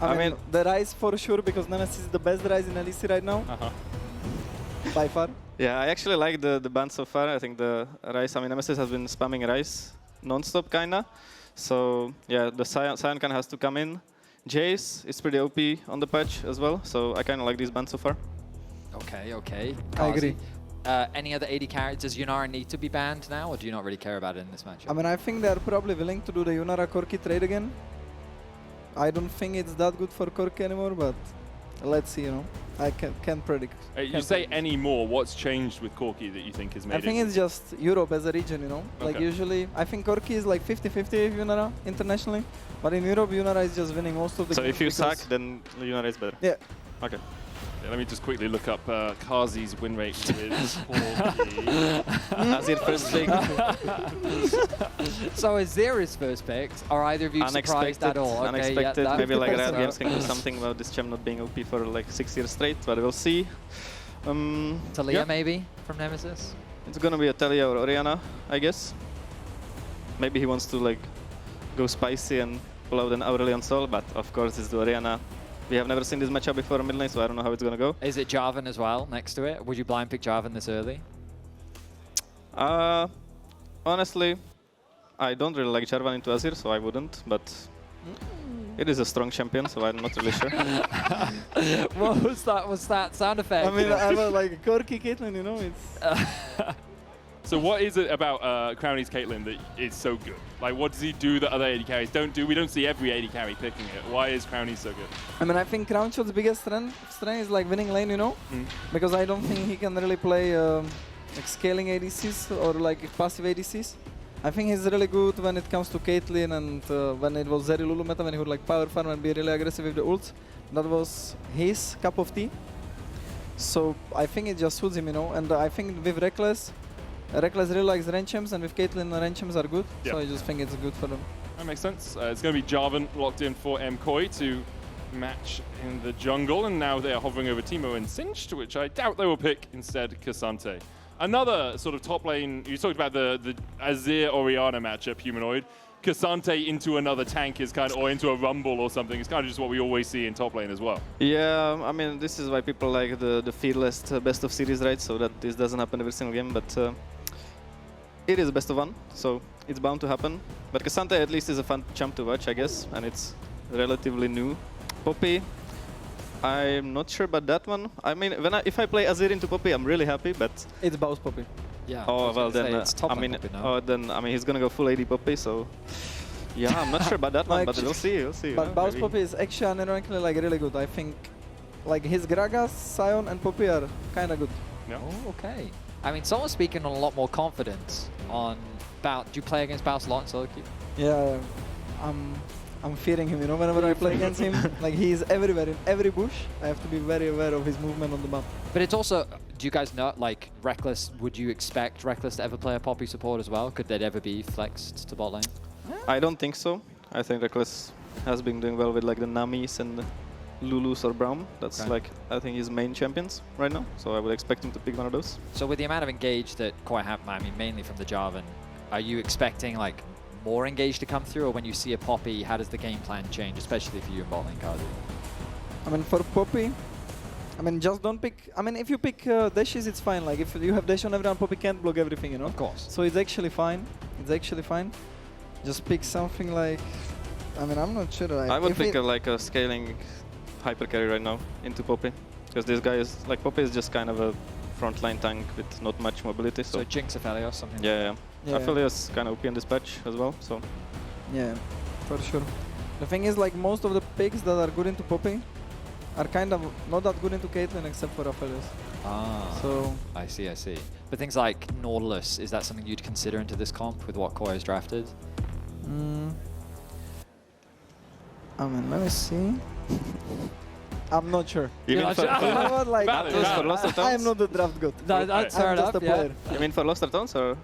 I mean, the Ryze for sure, because Nemesis is the best Ryze in LEC right now. By far. Yeah, I actually like the ban so far. I think the Ryze, I mean, Nemesis has been spamming Ryze non-stop, kinda. So, yeah, the Sion kind of has to come in. Jace is pretty OP on the patch as well, so I kind of like this ban so far. Okay, okay. I agree. Any other AD characters? Does Yunara need to be banned now, or do you not really care about it in this matchup? I mean, I think they're probably willing to do the Yunara Corki trade again. I don't think it's that good for Corki anymore, but let's see, you know. I can't predict. You say any more, what's changed with Corki that you think has made I think it's just Europe as a region, you know. Okay. Like usually, I think Corki is like 50-50 Yunara internationally, but in Europe, Yunara is just winning most of the So games if you because- suck, then Yunara is better? Yeah. Okay. Yeah, let me just quickly look up Carzzy's win rate with Corki. Azir first pick. So Azir is first picked. Are either of you surprised at all? Okay, Unexpected. yeah, Maybe like Riot so- Games can do something about this champ not being OP for like 6 years straight, but we'll see. Talia yeah. maybe from Nemesis? It's gonna be a Talia or Orianna, I guess. Maybe he wants to like go spicy and pull out an Aurelion Soul, but of course it's the Orianna. We have never seen this matchup before in mid lane, so I don't know how it's gonna go. Is it Jarvan as well next to it? Would you blind pick Jarvan this early? Honestly, I don't really like Jarvan into Azir, so I wouldn't, but it is a strong champion, so I'm not really sure. What was that? Was that sound effect? I mean, I was like Corki Caitlyn, you know, it's... So what is it about Crownie's Caitlyn that is so good? Like, what does he do that other AD carries don't do? We don't see every AD carry picking it. Why is Crownie so good? I mean, I think Crownshot's biggest strength is like winning lane, you know? Because I don't think he can really play like scaling ADCs or like passive ADCs. I think he's really good when it comes to Caitlyn and when it was Zeri Lulu meta, when he would like power farm and be really aggressive with the ults. That was his cup of tea. So I think it just suits him, you know? And I think with Rekkles really likes range champs, and with Caitlyn, range champs are good. Yep. So I just think it's good for them. That makes sense. It's going to be Jarvan locked in for MKOI to match in the jungle, and now they are hovering over Teemo and Sinch, to which I doubt they will pick instead K'Sante. Another sort of top lane, you talked about the Azir-Orianna matchup, Humanoid. K'Sante into another tank is kind of, or into a rumble or something, is kind of just what we always see in top lane as well. Yeah, I mean, this is why people like the fearless best of series, right? So that this doesn't happen every single game, but it is a best of one, so it's bound to happen. But K'Sante at least is a fun champ to watch, I guess, and it's relatively new. Poppy, I'm not sure about that one. I mean, if I play Azir into Poppy, I'm really happy, but... It's Baus Poppy. Yeah. Oh, well then, it's top I mean, Poppy now. oh, then, I mean, he's gonna go full AD Poppy, so... Yeah, I'm not sure about that one, but we'll see, we'll see. But Baus Poppy is actually unironically like really good. I think like his Gragas, Sion and Poppy are kind of good. Yeah. Oh, okay. I mean, someone's speaking on a lot more confidence on Baus. Do you play against Baus a lot in solo queue? Yeah, I'm fearing him, you know, whenever I play against him. Like he's everywhere, in every bush. I have to be very aware of his movement on the map. But it's also, do you guys know, like, Rekkles, would you expect Rekkles to ever play a Poppy support as well? Could that ever be flexed to bot lane? I don't think so. I think Rekkles has been doing well with like the Namis and the Lulus or Braum. That's Okay. like, I think his main champions right now. So I would expect him to pick one of those. So with the amount of engage that KOI have, I mean, mainly from the Jarvan, are you expecting, like, more engage to come through? Or when you see a Poppy, how does the game plan change, especially for you in bot lane, Carzzy? I mean, for Poppy, I mean, just don't pick... I mean, if you pick dashes, it's fine. Like, if you have dash on everyone, Poppy can't block everything, you know? Of course. So it's actually fine. It's actually fine. Just pick something like... I mean, I'm not sure. I would pick like a scaling hyper carry right now into Poppy. Because this guy is, like, Poppy is just kind of a frontline tank with not much mobility. So Jinx Aphelios, something yeah, Yeah. Aphelios kind of OP in this patch as well, so... Yeah, for sure. The thing is, like, most of the picks that are good into Poppy are kind of not that good into Caitlyn except for Aphelios. Ah, So... I see, I see. But things like Nautilus, is that something you'd consider into this comp with what KOI has drafted? I mean, let me see. I'm not sure. You mean for, You know what, like, Valid, for valid. Lost I am Ratones? not the draft god. No, that's I'm fair just enough, a yeah. player. You mean for Lost Ratones or...?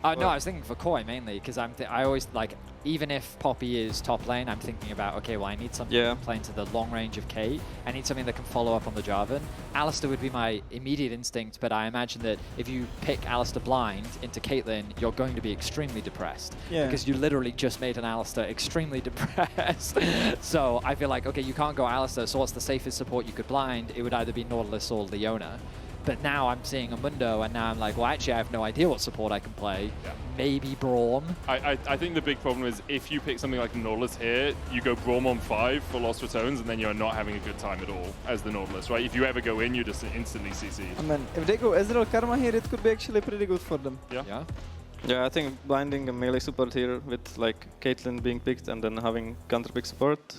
No, I was thinking for KOI mainly, because I always, like, even if Poppy is top lane, I'm thinking about, okay, well, I need something playing to the long range of Kate. I need something that can follow up on the Jarvan. Alistar would be my immediate instinct, but I imagine that if you pick Alistar blind into Caitlyn, you're going to be extremely depressed. Yeah. Because you literally just made an Alistar extremely depressed. So I feel like, okay, you can't go Alistar, so what's the safest support you could blind? It would either be Nautilus or Leona. But now I'm seeing a Mundo, and now I'm like, well, actually, I have no idea what support I can play. Yeah. Maybe Braum. I think the big problem is if you pick something like Nautilus here, you go Braum on 5 for Los Ratones, and then you're not having a good time at all as the Nautilus, right? If you ever go in, you just instantly CC. I mean, if they go Ezreal Karma here, it could be actually pretty good for them. Yeah. Yeah. Yeah, I think blinding a melee support here with like Caitlyn being picked and then having counter pick support,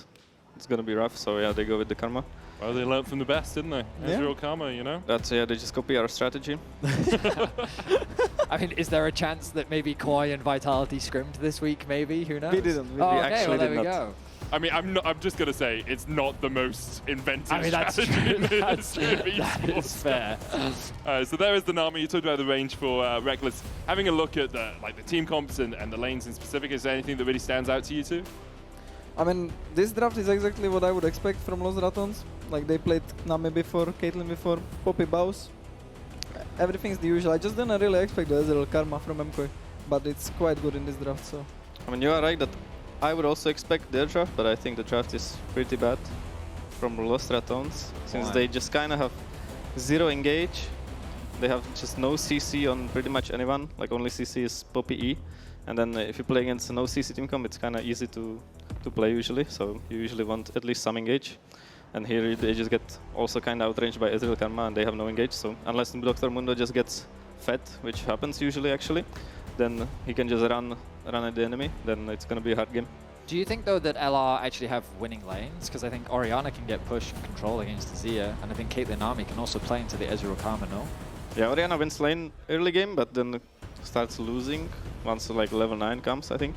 it's gonna be rough. So yeah, they go with the Karma. Well, they learned from the best, didn't they? Yeah. Ezreal Karma, you know? That's, yeah, they just copy our strategy. I mean, is there a chance that maybe KOI and Vitality scrimmed this week, maybe? Who knows? We didn't. Oh, okay, actually well, there did we not. go. I mean, I'm just going to say, it's not the most inventive I mean, that's strategy true. in the history of That esports. is fair. So there is the Nami. You talked about the range for Rekkles. Having a look at the team comps and the lanes in specific, is there anything that really stands out to you two? I mean, this draft is exactly what I would expect from Los Ratones. Like, they played Nami before, Caitlyn before, Poppy, Baus. Everything's the usual. I just didn't really expect the Ezreal Karma from MKOI, but it's quite good in this draft, so... I mean, you are right that I would also expect their draft, but I think the draft is pretty bad from Los Ratones, since they just kind of have 0 engage. They have just no CC on pretty much anyone, like only CC is Poppy E. And then if you play against a no CC team comp, it's kind of easy to play usually, so you usually want at least some engage. And here they just get also kind of outranged by Ezreal Karma and they have no engage, so unless Dr. Mundo just gets fed, which happens usually actually, then he can just run at the enemy, then it's going to be a hard game. Do you think, though, that LR actually have winning lanes? Because I think Orianna can get push and control against Azir, and I think Caitlyn Nami can also play into the Ezreal Karma, no? Yeah, Orianna wins lane early game, but then starts losing once like level 9 comes, I think.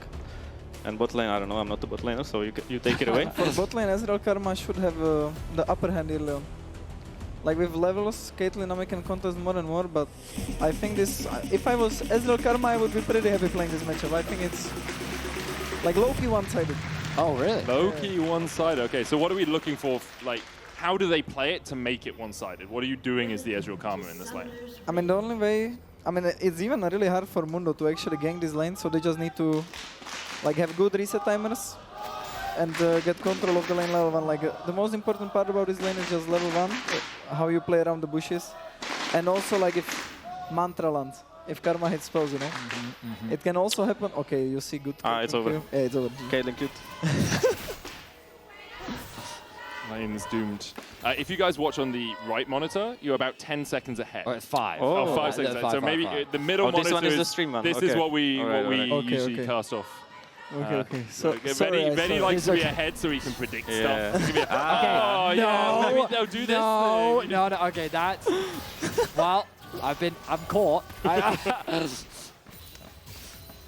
And bot lane, I don't know, I'm not the bot laner, so you take it away. For bot lane, Ezreal Karma should have the upper hand early on. Like with levels, Caitlyn Nami can contest more and more, but I think this... if I was Ezreal Karma, I would be pretty happy playing this matchup. I think it's like low-key one-sided. Oh, really? Low-key one-sided. Okay, so what are we looking for? Like, how do they play it to make it one-sided? What are you doing as the Ezreal Karma in this lane? I mean, the only way... I mean, it's even really hard for Mundo to actually gank this lane, so they just need to like have good reset timers and get control of the lane level 1. Like the most important part about this lane is just level 1, how you play around the bushes, and also like if Mantra lands, if Karma hits spells, you know. It can also happen. Okay, you see good. It's over. Yeah, it's over. Caitlyn cute. Lane is doomed. If you guys watch on the right monitor, you're about 10 seconds ahead. Oh, it's 5. Oh, 5 seconds ahead. So maybe the middle this monitor one is the stream one. This Okay. is what we Alright. usually cast off. Okay. So Benny likes to be ahead so he can predict stuff. Okay. Oh, yeah. No, do this. No, thing. no, okay, that's... well, I'm caught.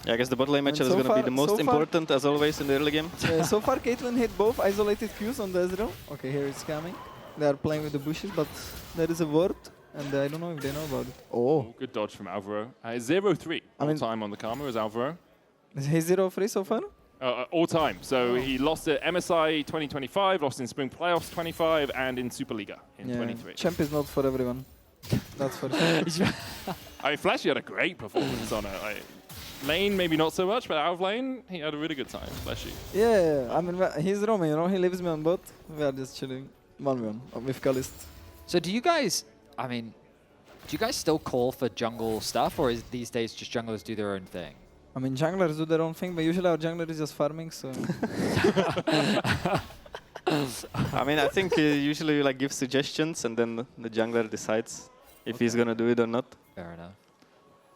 Yeah, I guess the bot lane matchup is so going to be the most so far- important as always in the early game. So far, Caitlyn hit both isolated Qs on the Ezreal. Okay, here it's coming. They are playing with the bushes, but there is a ward, and I don't know if they know about it. Oh. Good dodge from Alvaro. 0-3 all mean- time on the Karma is Alvaro. He's 0-3 so far? All time. So he lost at MSI 2025, lost in Spring Playoffs 25, and in Superliga in 23. Champ is not for everyone. That's for sure. I mean, Flashy had a great performance on it. Lane, maybe not so much, but out of lane, he had a really good time, Flashy. Yeah, I mean, he's Roman, you know, he leaves me on bot. We are just chilling 1v1 with Kalist. So do you guys, I mean, do you guys still call for jungle stuff, or is these days just junglers do their own thing? I mean, junglers do their own thing, but usually our jungler is just farming, so... I mean, I think usually you like give suggestions and then the jungler decides if he's going to do it or not. Fair enough.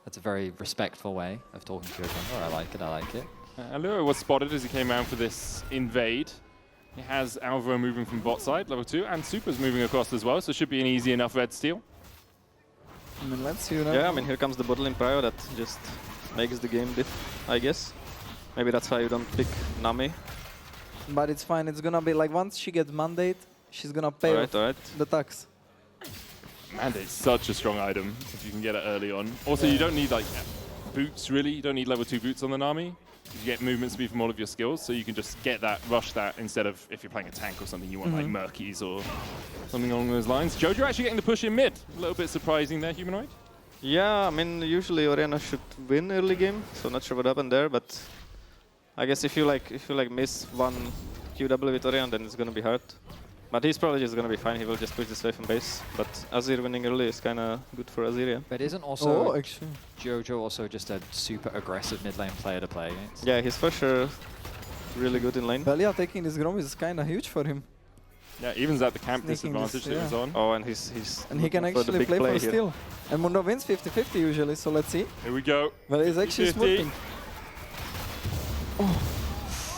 That's a very respectful way of talking to a jungler. I like it, I like it. Alvaro was spotted as he came around for this invade. He has Alvaro moving from bot side, level 2, and Supa's moving across as well, so should be an easy enough red steal. I mean, let's see, you know. Yeah, I mean, here comes the bot lane prio that just makes the game diff, I guess. Maybe that's why you don't pick Nami. But it's fine, it's gonna be like, once she gets mandate, she's gonna pay off the tax. Mandate's such a strong item if you can get it early on. Also, you don't need like boots, really. You don't need level 2 boots on the Nami. You get movement speed from all of your skills, so you can just get that, rush that, instead of if you're playing a tank or something, you want like Murkies or something along those lines. Jojo actually getting the push in mid. A little bit surprising there, Humanoid. Yeah, I mean, usually Orianna should win early game, so not sure what happened there, but I guess if you miss one QW with Orianna, then it's gonna be hard. But he's probably just gonna be fine. He will just push this way from base. But Azir winning early is kind of good for Azir, yeah. But isn't also actually. Jojo also just a super aggressive mid lane player to play against? Yeah, he's for sure really good in lane. Velja taking this Grom is kind of huge for him. Yeah, evens out the camp Sneaking disadvantage this, that was on. Oh, and he's And he can for the actually big play for here. steal. And Mundo wins 50-50 usually, so let's see. Here we go. Well, he's actually 50. smoothing.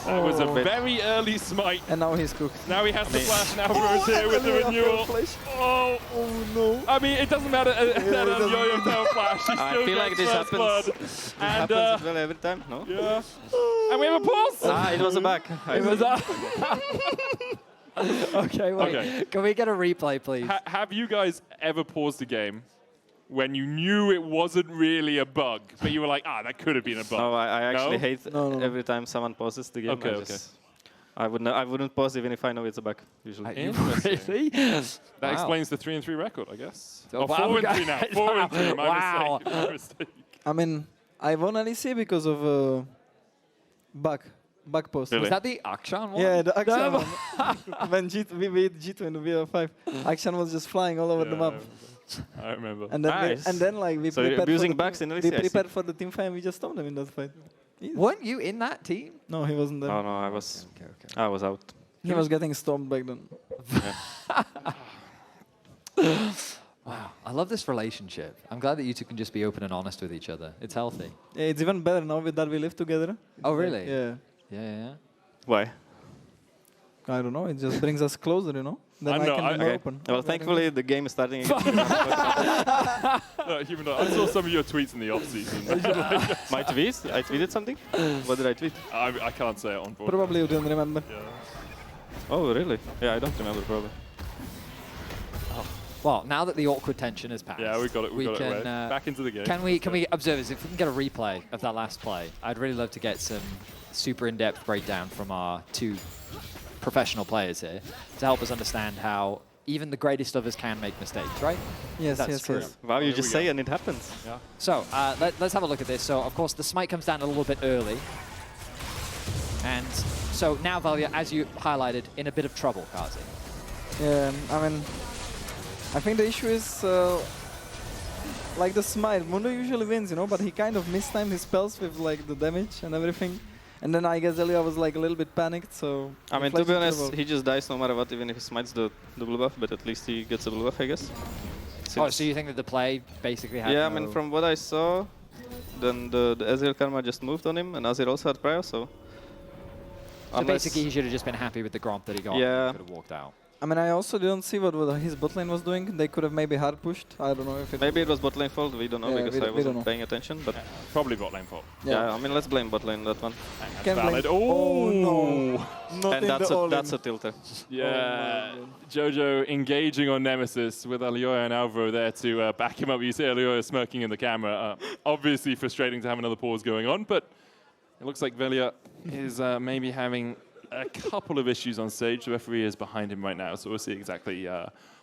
That was a Oh. very early smite. And now he's cooked. Now he has to flash, now Alvaro's here with the renewal. Oh, no. I mean, it doesn't matter that Elyoya fell flash. He I still feel like gets this first happens. blood. It And happens as well every time, no? yeah. And we have a pause. It was a back. It was okay, wait. Okay. Can we get a replay, please? Have you guys ever paused a game when you knew it wasn't really a bug, but you were like, that could have been a bug? Oh, I actually No? hate No. every time someone pauses the game. Okay, I wouldn't pause even if I know it's a bug, usually. Really? That Wow. explains the 3-3 record, I guess. Oh, Oh, wow, 4-3 now. 4-3. My Wow. mistake. My mistake. I mean, I won LEC because of bug post. Really? Was that the Akshan one? Yeah, the action No. one. When we beat G2 in the VO5, action was just flying all over the map. I remember. And then, Nice. we So you're prepared abusing for the bugs in LEC, we I see. prepared for the team fight and we just stopped them in that fight. Easy. Weren't you in that team? No, he wasn't there. Oh no, I was out. He was getting stomped back then. Wow, I love this relationship. I'm glad that you two can just be open and honest with each other. It's healthy. Yeah, it's even better now with that we live together. Oh, really? Yeah. Yeah. Why? I don't know, it just brings us closer, you know? Then I know, can be more Okay. open. Well, thankfully the game is starting again. Humanoid, I saw some of your tweets in the off-season. My tweets? I tweeted something? What did I tweet? I can't say it on board. Probably you didn't remember. Yeah. Oh, really? Yeah, I don't remember probably. Well, now that the awkward tension has passed, Yeah, we got it. We got it away. can, Back into the game. Can we, observers, if we can get a replay of that last play, I'd really love to get some super in-depth breakdown from our two professional players here to help us understand how even the greatest of us can make mistakes, right? Yes, That's yes, true. yes. Wow, you There just we say go. and it happens. Yeah. So let's have a look at this. So, of course, the smite comes down a little bit early. And so now Velja, as you highlighted, in a bit of trouble, Carzzy. Yeah, I mean, I think the issue is like the smite. Mundo usually wins, you know, but he kind of mistimed his spells with like the damage and everything. And then I guess Elyoya was like a little bit panicked, so... I mean, to Flash be is honest, terrible. he just dies no matter what, even if he smites the blue buff, but at least he gets a blue buff, I guess. Oh, so you think that the play basically had Yeah, I no- mean, from what I saw, then the Ezreal karma just moved on him, and Azir also had prior, so... So basically, he should have just been happy with the gromp that he got. Yeah. Could have walked out. I mean, I also didn't see what his bot lane was doing. They could have maybe hard pushed. I don't know if it... Maybe it was bot lane fault, we don't know, Yeah, because we I don't know. wasn't paying attention, but... Probably bot lane fault. Yeah, I mean, let's blame bot lane, that one. That's Can't blame- valid. Oh, no. Not And in that's the a all-in. tilter. Yeah, Jojo engaging on Nemesis with Elyoya and Alvaro there to back him up. You see Elyoya smirking in the camera. Obviously frustrating to have another pause going on, but it looks like Velja is maybe having a couple of issues on stage. The referee is behind him right now, so we'll see exactly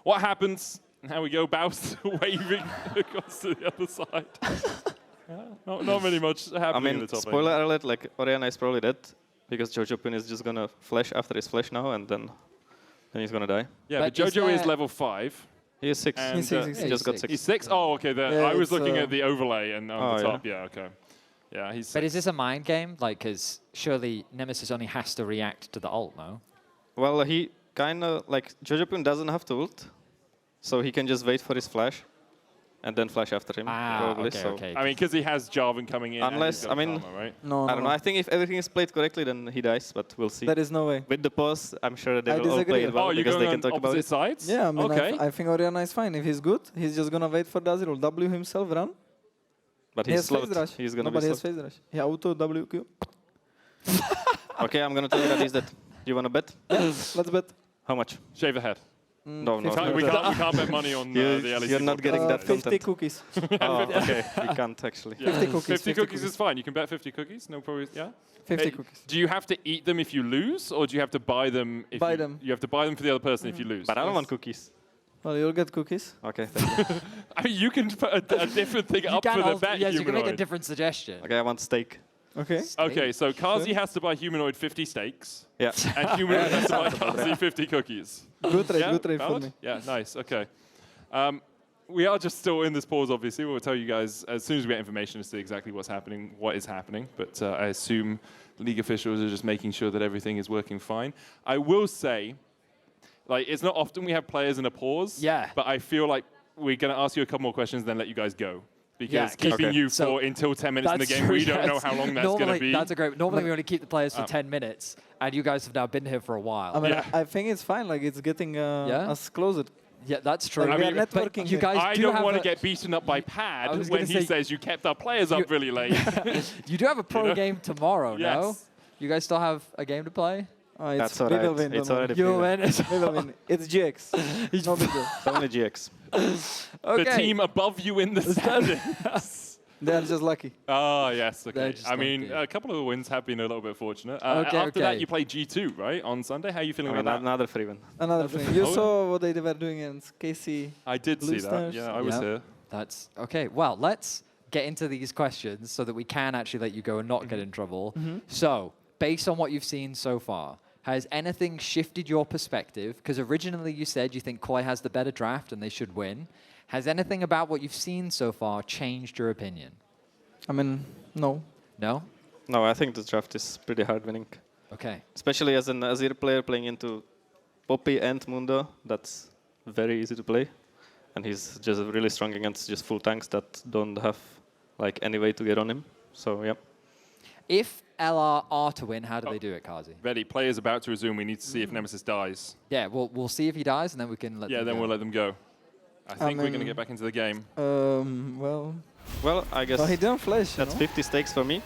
what happens. And how we go, Baus waving across to the other side. Not really much happening I in mean, the top spoiler lane. alert, like, Orianna is probably dead, because Jojopyun is just gonna flash after his flash now, and then he's gonna die. Yeah, But but is Jojo is there- level 5. He is 6. And, He's 6, He he's just got 6. 6. He's 6? Oh, okay. Yeah, I was it's, looking at the overlay and on the yeah. top. Yeah, okay. Yeah, he's But is 6. this a mind game? Like, because surely Nemesis only has to react to the ult, no? Well, he kind of, like, Jojopyun doesn't have to ult, so he can just wait for his flash, and then flash after him, probably. okay, So okay. I mean, because he has Jarvan coming in. Unless- and he's got I mean- Karma, right? No, I don't know, I think if everything is played correctly, then he dies, but we'll see. There is no way. With the pause, I'm sure they I will all play disagree. it well, Oh, you're because going they on can talk about opposite it. sides? Yeah, I mean, Okay. I think Orianna is fine. If he's good, he's just gonna wait for the Azir. W himself, run. But He he's has phase slowed. rush. He's gonna Nobody be has slowed. phase rush. He auto WQ. Okay, I'm gonna tell you that he's dead. You wanna bet? Let's bet. How much? Shave ahead. No, no. We can't bet money on the LEC. You're not getting that 50 content. cookies. Oh, okay. We can't actually. Yeah. 50 cookies. 50 cookies is fine. You can bet 50 cookies. No problem. Yeah. 50 cookies. Do you have to eat them if you lose, or do you have to buy them? If Buy you, them. You have to buy them for the other person if you lose. But I don't want cookies. Well, you'll get cookies. Okay, thank you. I mean, you can put a different thing up for the bet. Yes, you can make a Humanoid. different suggestion. Okay, I want steak. Okay. Okay, so Carzzy has to buy Humanoid 50 steaks, Yeah. and Humanoid has to buy Carzzy 50 cookies. Good trade, Yeah? good trade for Valid? me. Yeah, nice. Okay. We are just still in this pause, obviously. We'll tell you guys as soon as we get information as to exactly what's happening, what is happening. But I assume league officials are just making sure that everything is working fine. I will say, like, it's not often we have players in a pause. Yeah. But I feel like we're going to ask you a couple more questions, then let you guys go. Because Yeah, keeping okay. you So for until 10 minutes in the That's game, true, we don't know yes. how long that's going to be. That's a great. Normally, we only keep the players for 10 minutes, and you guys have now been here for a while. I mean, Yeah. I think it's fine. Like, it's getting us closer. yeah, that's true. Like, I we mean, are but networking you here. guys I do don't have want to a- get beaten up by I Pad was when gonna he say- says you kept our players up really late. You do have a pro You know? game tomorrow, no? Yes. You guys still have a game to play? Oh, it's, That's all we will right. win. It's don't worry. already You will proven. win. We will win. It's GX. No big deal. It's only GX. Okay. The team above you in the standings. They are just lucky. Oh, yes. They're Okay. just I mean, lucky. a couple of the wins have been a little bit fortunate. Okay, After that, okay. you play G2, right, on Sunday? How are you feeling about that? Another free win. Another thing. You Oh, saw what they were doing in KC. I did see Blue that. Stars. Yeah, I was Yep. here. That's okay. Well, let's get into these questions so that we can actually let you go and not get in trouble. So, based on what you've seen so far, has anything shifted your perspective? Because originally you said you think KOI has the better draft and they should win. Has anything about what you've seen so far changed your opinion? I mean, no. No? No, I think the draft is pretty hard winning. Okay. Especially as an Azir player playing into Poppy and Mundo, that's very easy to play. And he's just really strong against just full tanks that don't have like any way to get on him. So, yeah. If LR are to win, how do they do it, Carzzy? Ready. Play is about to resume. We need to see if Nemesis dies. Yeah, we'll see if he dies and then we can let Yeah, them then go. we'll let them go. I think we're going to mean- get back into the game. Well, Well, I guess he didn't flash. that's 50 stakes for me.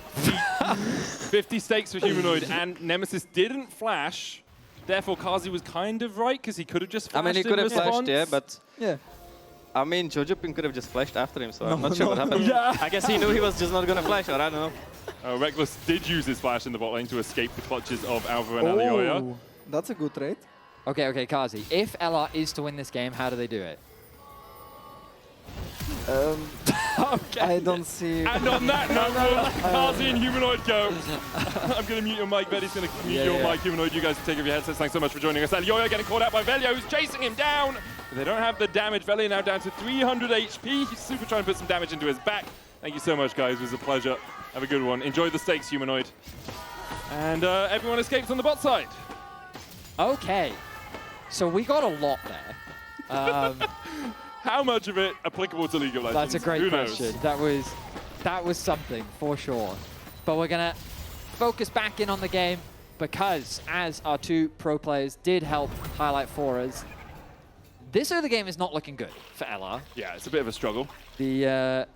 50 stakes for Humanoid, and Nemesis didn't flash. Therefore, Carzzy was kind of right, because he could have just I flashed mean, he in could have flashed, response. yeah, but Yeah. I mean, Jojopyun could have just flashed after him, so I'm No, not sure no, what happened. Yeah. I guess he knew he was just not going to flash, or I don't know. Rekkles did use his flash in the bot lane to escape the clutches of Alvaro and Elyoya. Oh, that's a good trade. Okay, Carzzy. If LR is to win this game, how do they do it? I don't see. And on that note, we'll let Carzzy and Humanoid go. I'm going to mute your mic. Betty's going to mute your mic. Humanoid, you guys take off your headsets. Thanks so much for joining us. Elyoya getting caught out by Velja, who's chasing him down. But they don't have the damage. Velja now down to 300 HP. He's super trying to put some damage into his back. Thank you so much, guys. It was a pleasure. Have a good one. Enjoy the stakes, Humanoid. And everyone escapes on the bot side. Okay. So we got a lot there. How much of it applicable to League of Legends? That's a great Who knows? question. That was something for sure. But we're gonna focus back in on the game because, as our two pro players did help highlight for us, this early game is not looking good for LR. Yeah, it's a bit of a struggle. The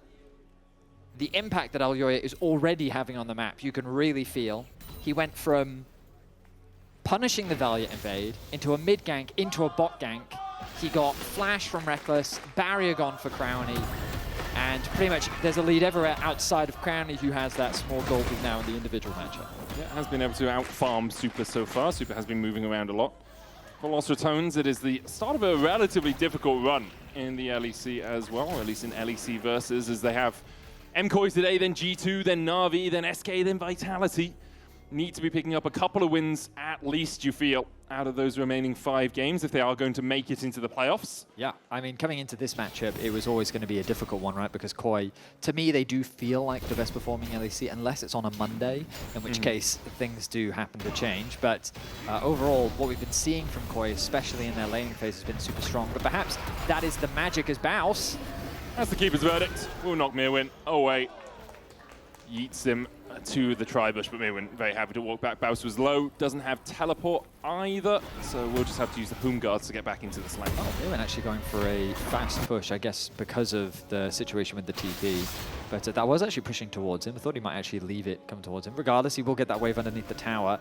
impact that Elyoya is already having on the map, you can really feel. He went from punishing the Velja invade into a mid gank, into a bot gank. He got flash from Rekkles, barrier gone for Crownie, and pretty much there's a lead everywhere outside of Crownie, who has that small gold lead now in the individual matchup. Yeah, has been able to out-farm Supa so far. Supa has been moving around a lot. For Los Ratones, it is the start of a relatively difficult run in the LEC as well, or at least in LEC Versus, as they have MKOI today, then G2, then Na'Vi, then SK, then Vitality. Need to be picking up a couple of wins at least, you feel, out of those remaining 5 games if they are going to make it into the playoffs. Yeah, I mean, coming into this matchup, it was always going to be a difficult one, right? Because KOI, to me, they do feel like the best performing LEC, unless it's on a Monday, in which case things do happen to change. But overall, what we've been seeing from KOI, especially in their laning phase, has been super strong. But perhaps that is the magic as Baus. That's the keeper's verdict. Will knock Myrwn away. Yeets him to the tri-bush, but Myrwn very happy to walk back. Baus was low, doesn't have teleport either, so we'll just have to use the Home Guards to get back into this lane. Oh, Myrwn actually going for a fast push, I guess, because of the situation with the TP. But that was actually pushing towards him. I thought he might actually leave it come towards him. Regardless, he will get that wave underneath the tower.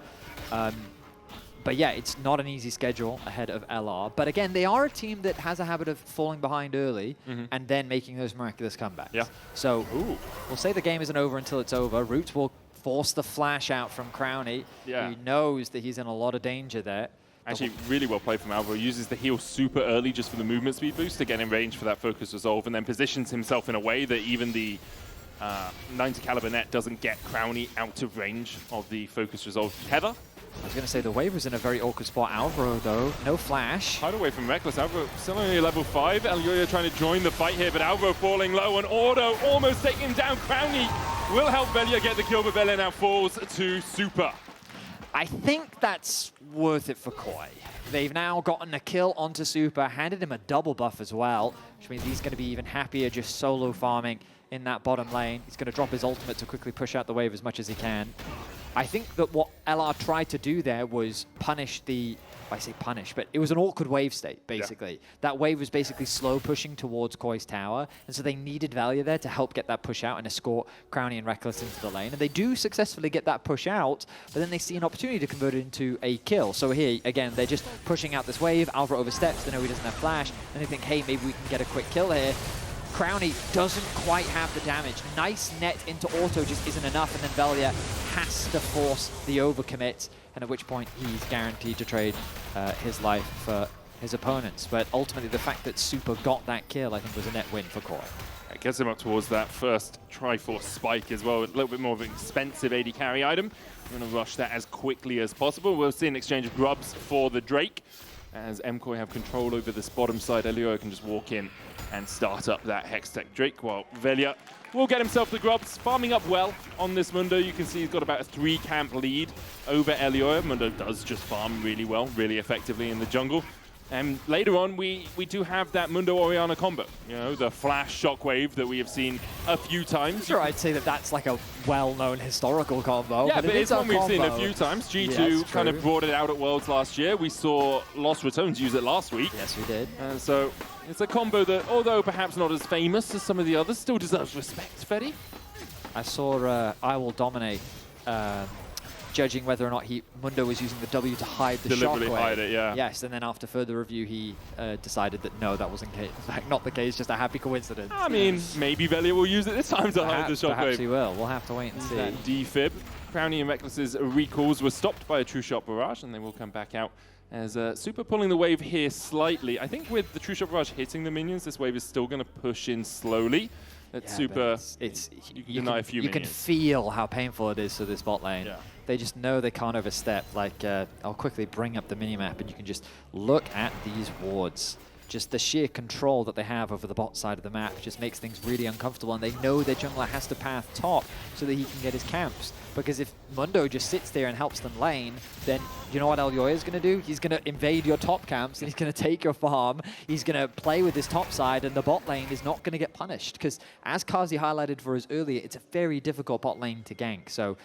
But yeah, it's not an easy schedule ahead of LR. But again, they are a team that has a habit of falling behind early and then making those miraculous comebacks. Yeah. So we'll say the game isn't over until it's over. Roots will force the flash out from Crownie. Yeah. He knows that he's in a lot of danger there. Actually, really well played from Alvaro. Uses the heal super early just for the movement speed boost to get in range for that focus resolve, and then positions himself in a way that even the 90 caliber net doesn't get Crownie out of range of the focus resolve tether. I was going to say the wave was in a very awkward spot. Alvaro, though, no flash. Hide away from Rekkles. Alvaro still only level 5. Elyoya trying to join the fight here, but Alvaro falling low, and Auto almost taking him down. Crownie will help Velja get the kill, but Velja now falls to Supa. I think that's worth it for KOI. They've now gotten a kill onto Supa, handed him a double buff as well, which means he's going to be even happier just solo farming in that bottom lane. He's going to drop his ultimate to quickly push out the wave as much as he can. I think that what LR tried to do there was punish the, I say punish, but it was an awkward wave state, basically. Yeah. That wave was basically slow pushing towards KOI's tower, and so they needed Velja there to help get that push out and escort Crownie and Rekkles into the lane. And they do successfully get that push out, but then they see an opportunity to convert it into a kill. So here, again, they're just pushing out this wave. Alvaro oversteps, they know he doesn't have flash, and they think, hey, maybe we can get a quick kill here. Crownie doesn't quite have the damage. Nice net into auto just isn't enough, and then Velja has to force the overcommit, and at which point he's guaranteed to trade his life for his opponents. But ultimately, the fact that Supa got that kill, I think, was a net win for KOI. It gets him up towards that first Triforce spike as well. A little bit more of an expensive AD carry item. I'm going to rush that as quickly as possible. We'll see an exchange of grubs for the Drake. As MKOI have control over this bottom side, Elyoya can just walk in and start up that Hextech Drake, while Velja will get himself the grubs, farming up well on this Mundo. You can see he's got about a 3-camp lead over Elyoya. Mundo does just farm really well, really effectively in the jungle. And later on, we do have that Mundo Orianna combo. You know, the flash shockwave that we have seen a few times. Sure, I'd say that that's like a well-known historical combo. Yeah, but it's one we've seen a few times. G2 kind of brought it out at Worlds last year. We saw Los Ratones use it last week. Yes, we did. And so it's a combo that, although perhaps not as famous as some of the others, still deserves respect, Fetty. I saw I Will Dominate judging whether or not Mundo was using the W to hide the shockwave. Deliberately hide it, yeah. Yes, and then after further review, he decided that no, that wasn't in fact not the case, just a happy coincidence. I mean, maybe Velja will use it this time to hide the shockwave. Perhaps he will. We'll have to wait and see. That defib. Crownie and Rekkles' recalls were stopped by a True Shot Barrage, and they will come back out as Supa pulling the wave here slightly. I think with the True Shot Barrage hitting the minions, this wave is still going to push in slowly. Supa, you deny a few minions. You can feel how painful it is to this bot lane. Yeah. They just know they can't overstep. Like, I'll quickly bring up the minimap, and you can just look at these wards. Just the sheer control that they have over the bot side of the map just makes things really uncomfortable, and they know their jungler has to path top so that he can get his camps. Because if Mundo just sits there and helps them lane, then you know what Elyoya is going to do? He's going to invade your top camps, and he's going to take your farm. He's going to play with his top side, and the bot lane is not going to get punished. Because as Carzzy highlighted for us earlier, it's a very difficult bot lane to gank. So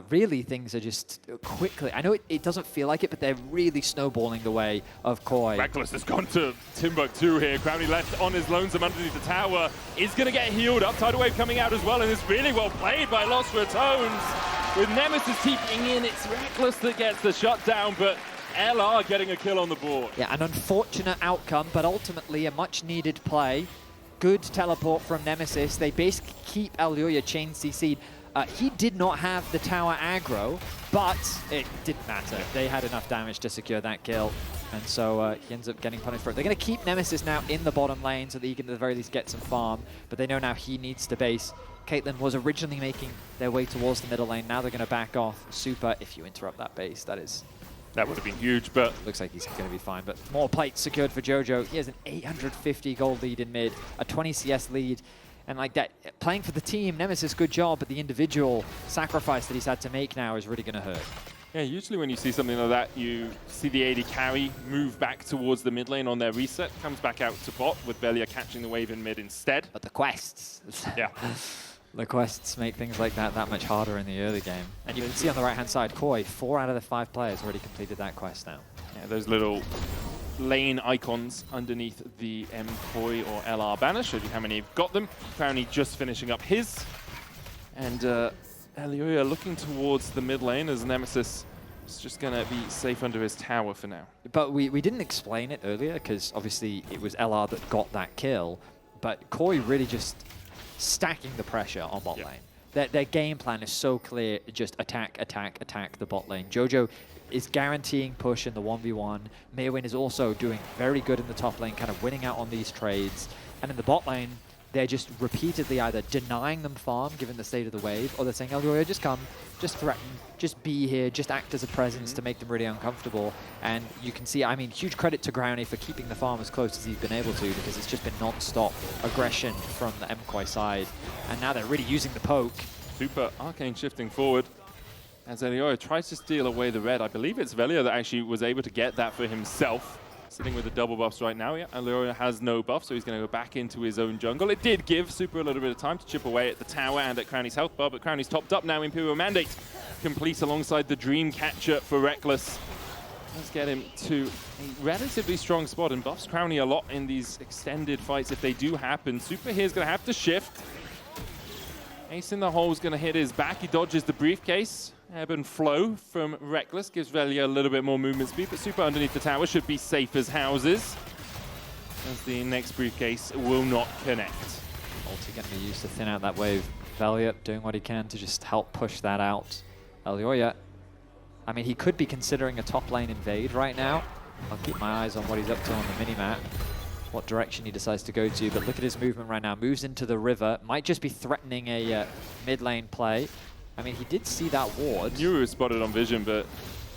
really, things are just quickly. I know it doesn't feel like it, but they're really snowballing the way of KOI. Rekkles has gone to Timbuktu here. Crownie left on his lonesome underneath the tower. Is going to get healed up. Tidal Wave coming out as well, and it's really well played by Los Ratones. With Nemesis TPing in, it's Rekkles that gets the shutdown, but LR getting a kill on the board. Yeah, an unfortunate outcome, but ultimately a much-needed play. Good teleport from Nemesis. They basically keep Elyoya chain CC'd. He did not have the tower aggro, but it didn't matter. They had enough damage to secure that kill, and so he ends up getting punished for it. They're going to keep Nemesis now in the bottom lane so that he can at the very least get some farm, but they know now he needs to base. Caitlyn was originally making their way towards the middle lane. Now they're going to back off. Supa, if you interrupt that base, that would have been huge, but looks like he's going to be fine. But more plates secured for Jojo. He has an 850 gold lead in mid, a 20 CS lead. And like that, playing for the team, Nemesis, good job, but the individual sacrifice that he's had to make now is really going to hurt. Yeah, usually when you see something like that, you see the AD carry move back towards the mid lane on their reset, comes back out to bot with Velja catching the wave in mid instead. But the quests. Yeah. The quests make things like that much harder in the early game. And you can see on the right-hand side, KOI, 4 out of the 5 players already completed that quest now. Yeah, those little lane icons underneath the MKOI or LR banner showed you how many have got them. Crownie just finishing up his. And Elyoya looking towards the mid lane as Nemesis It's just going to be safe under his tower for now. But we didn't explain it earlier because obviously it was LR that got that kill. But KOI really just stacking the pressure on bot lane. Their game plan is so clear, just attack, attack, attack the bot lane. Jojo is guaranteeing push in the 1v1. Myrwn is also doing very good in the top lane, kind of winning out on these trades. And in the bot lane, they're just repeatedly either denying them farm, given the state of the wave, or they're saying, Elyoya, just come, just threaten, just be here, just act as a presence to make them really uncomfortable. And you can see, I mean, huge credit to Crownie for keeping the farm as close as he's been able to, because it's just been non-stop aggression from the MKOI side. And now they're really using the poke. Supa, Arcane shifting forward. As Elyoya tries to steal away the red. I believe it's Velja that actually was able to get that for himself. Sitting with the double buffs right now. Yeah, Elyoya has no buff, so he's going to go back into his own jungle. It did give Supa a little bit of time to chip away at the tower and at Crownie's health bar, but Crownie's topped up now. Imperial Mandate complete alongside the Dream Catcher for Rekkles. Let's get him to a relatively strong spot, and buffs Crownie a lot in these extended fights if they do happen. Supa here is going to have to shift. Ace in the hole is going to hit his back. He dodges the briefcase. Ebb and flow from Rekkles gives Velja a little bit more movement speed, but Supa underneath the tower should be safe as houses, as the next briefcase will not connect. Ulti going to be used to thin out that wave. Velja doing what he can to just help push that out. Elyoya, I mean, he could be considering a top lane invade right now. I'll keep my eyes on what he's up to on the minimap, what direction he decides to go to, but look at his movement right now. Moves into the river, might just be threatening a mid lane play. I mean, he did see that ward. Nuru is spotted on vision, but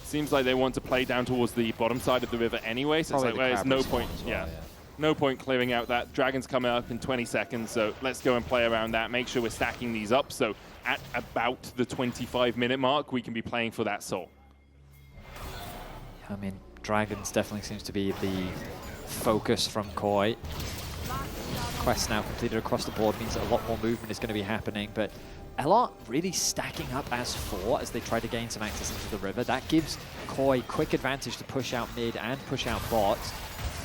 seems like they want to play down towards the bottom side of the river anyway, so it's like, well, there's no point. Well, no point clearing out that. Dragon's coming up in 20 seconds, so let's go and play around that. Make sure we're stacking these up, so at about the 25-minute mark, we can be playing for that soul. I mean, Dragons definitely seems to be the focus from KOI. Quests now completed across the board means that a lot more movement is going to be happening, but LR really stacking up as 4 as they try to gain some access into the river. That gives KOI quick advantage to push out mid and push out bot.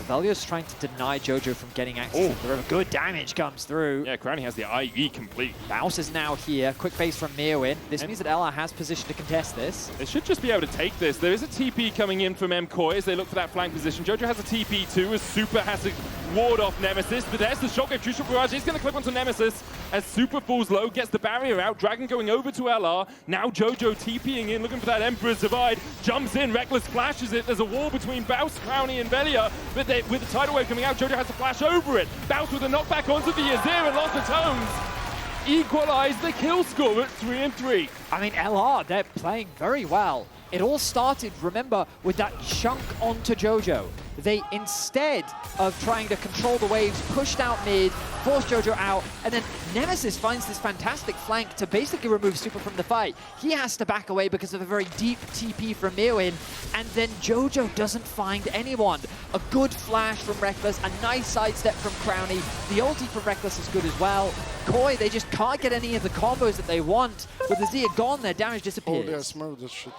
Velja's trying to deny Jojo from getting access to the river. Good damage comes through. Yeah, Crownie has the IE complete. Baus is now here. Quick base from Myrwn. This means that LR has position to contest this. They should just be able to take this. There is a TP coming in from MKOI as they look for that flank position. Jojo has a TP too, as Supa has to ward off Nemesis. But there's the shotgun. True shot barrage is going to clip onto Nemesis as Supa falls low, gets the barrier out. Dragon going over to LR. Now Jojo TPing in, looking for that Emperor's Divide. Jumps in, Rekkles flashes it. There's a wall between Baus, Crownie, and Velja. But with the tidal wave coming out, Jojo has to flash over it. Baus with a knockback onto the Azir, and Los Ratones equalize the kill score at 3-3. I mean, LR, they're playing very well. It all started, remember, with that chunk onto Jojo. They, instead of trying to control the waves, pushed out mid, forced Jojo out, and then Nemesis finds this fantastic flank to basically remove Supa from the fight. He has to back away because of a very deep TP from Myrwn, and then Jojo doesn't find anyone. A good flash from Rekkles, a nice sidestep from Crownie. The ulti from Rekkles is good as well. KOI, they just can't get any of the combos that they want. With the Azir gone, their damage disappears. Oh, they smoked this shit.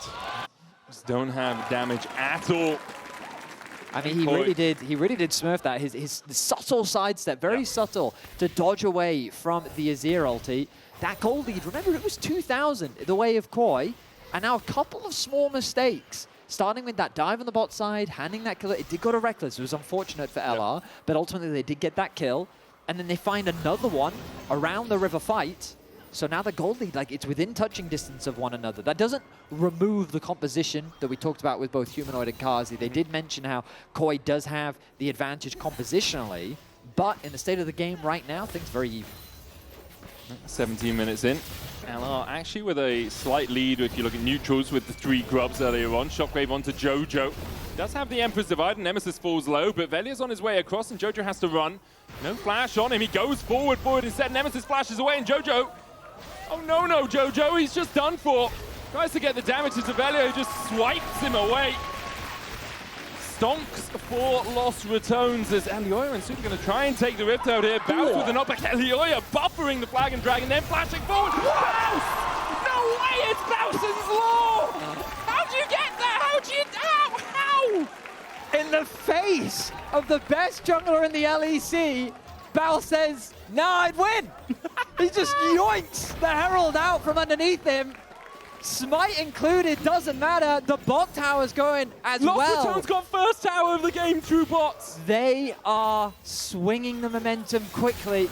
Just don't have damage at all. I mean, he really did smurf that. His subtle sidestep, very subtle, to dodge away from the Azir ulti. That gold lead, remember, it was 2,000 the way of KOI, and now a couple of small mistakes. Starting with that dive on the bot side, handing that kill. It did go to Rekkles. It was unfortunate for LR, but ultimately they did get that kill. And then they find another one around the river fight. So now the gold lead, like, it's within touching distance of one another. That doesn't remove the composition that we talked about with both Humanoid and Carzzy. They did mention how KOI does have the advantage compositionally, but in the state of the game right now, things very even. 17 minutes in. LR actually with a slight lead if you look at neutrals with the 3 grubs earlier on. Shockwave onto Jojo. Does have the Emperor's Divide and Nemesis falls low, but Velja's on his way across and Jojo has to run. No flash on him. He goes forward instead. Nemesis flashes away and Jojo. Oh no, Jojo, he's just done for. Tries to get the damage to Velja, who just swipes him away. Stonks for Los Ratones as Elyoya and Supa going to try and take the rift out here. Baus with the knockback. Elyoya buffering the Flag and Dragon, then flashing forward. Baus! No way, it's Bausen's Laure! How'd you get there? How? In the face of the best jungler in the LEC, Baus says, nah, I'd win. He just yoinks the Herald out from underneath him. Smite included, doesn't matter. The bot tower's going as Los well. Ratones got first tower of the game through bots. They are swinging the momentum quickly.